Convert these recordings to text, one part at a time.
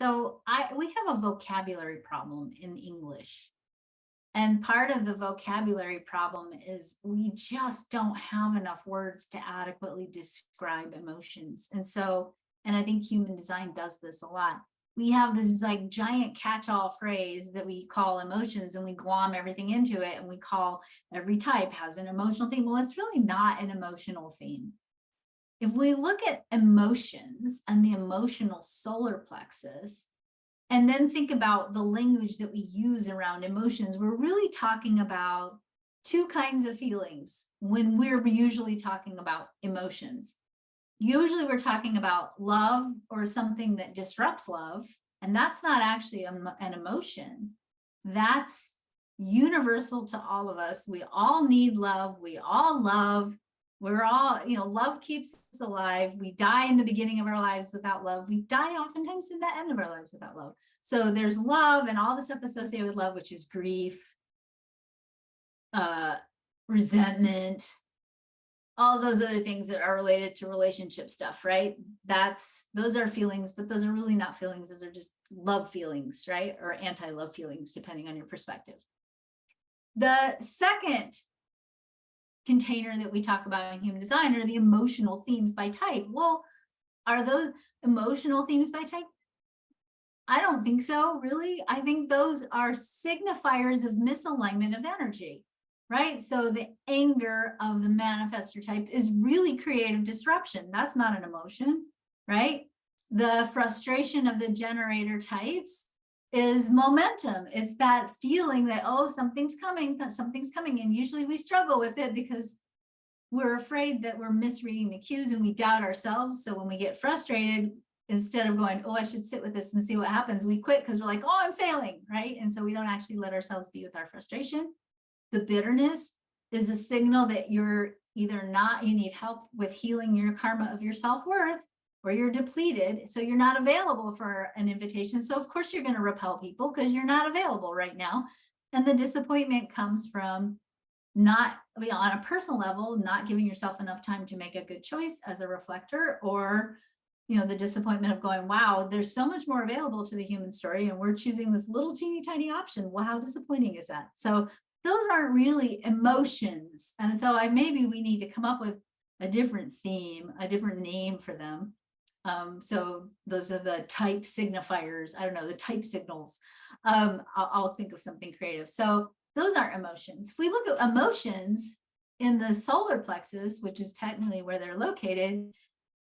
So we have a vocabulary problem in English. And part of the vocabulary problem is we just don't have enough words to adequately describe emotions. And I think human design does this a lot. We have this like giant catch-all phrase that we call emotions, and we glom everything into it, and we call every type has an emotional theme. Well, it's really not an emotional theme. If we look at emotions and the emotional solar plexus, and then think about the language that we use around emotions, we're really talking about two kinds of feelings when we're usually talking about emotions. Usually we're talking about love or something that disrupts love, and that's not actually an emotion. That's universal to all of us. We all need love. We all love. We're all, love keeps us alive. We die in the beginning of our lives without love. We die oftentimes in the end of our lives without love. So there's love and all the stuff associated with love, which is grief, resentment, all those other things that are related to relationship stuff, right? Those are feelings, but those are really not feelings. Those are just love feelings, right? Or anti-love feelings, depending on your perspective. The second container that we talk about in human design are the emotional themes by type. Well, are those emotional themes by type? I don't think so, really. I think those are signifiers of misalignment of energy, right? So the anger of the manifestor type is really creative disruption. That's not an emotion, right? The frustration of the generator types is momentum. It's that feeling that, oh, something's coming. And usually we struggle with it because we're afraid that we're misreading the cues and we doubt ourselves. So when we get frustrated, instead of going, oh, I should sit with this and see what happens, we quit because we're like, oh, I'm failing, right? And so we don't actually let ourselves be with our frustration. The bitterness is a signal that you're either you need help with healing your karma of your self-worth, or you're depleted, so you're not available for an invitation. So of course you're going to repel people because you're not available right now. And the disappointment comes from not, on a personal level, not giving yourself enough time to make a good choice as a reflector, or the disappointment of going, wow, there's so much more available to the human story, and we're choosing this little teeny tiny option. Well, how disappointing is that? So those aren't really emotions. And so maybe we need to come up with a different theme, a different name for them. So those are the type signifiers. I don't know, the type signals. I'll think of something creative. So those aren't emotions. If we look at emotions in the solar plexus, which is technically where they're located,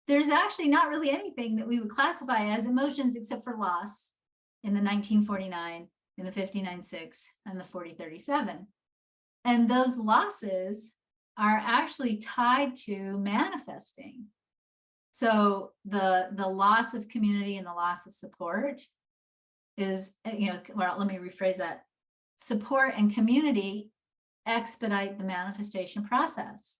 there's actually not really anything that we would classify as emotions except for loss in the 1949, in the 59-6, and the 40-37. And those losses are actually tied to manifesting. So the loss of community and the loss of support is, well, let me rephrase that. Support and community expedite the manifestation process.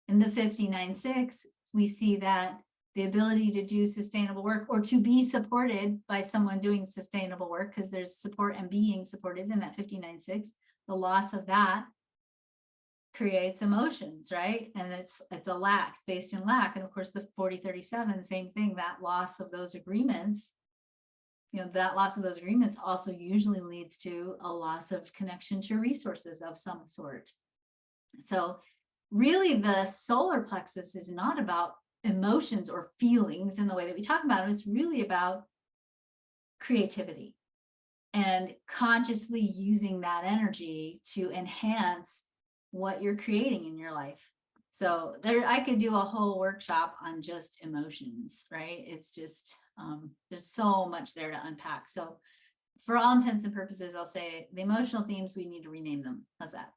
In the 59-6, we see that the ability to do sustainable work, or to be supported by someone doing sustainable work, because there's support and being supported in that 59-6, the loss of that creates emotions, right? And it's a lack, based in lack. And of course, the 40-37, same thing, that loss of those agreements, that loss of those agreements also usually leads to a loss of connection to resources of some sort. So really, the solar plexus is not about emotions or feelings in the way that we talk about it. It's really about creativity and consciously using that energy to enhance what you're creating in your life. So I could do a whole workshop on just emotions, right? It's just, there's so much there to unpack. So for all intents and purposes, I'll say the emotional themes, we need to rename them. How's that?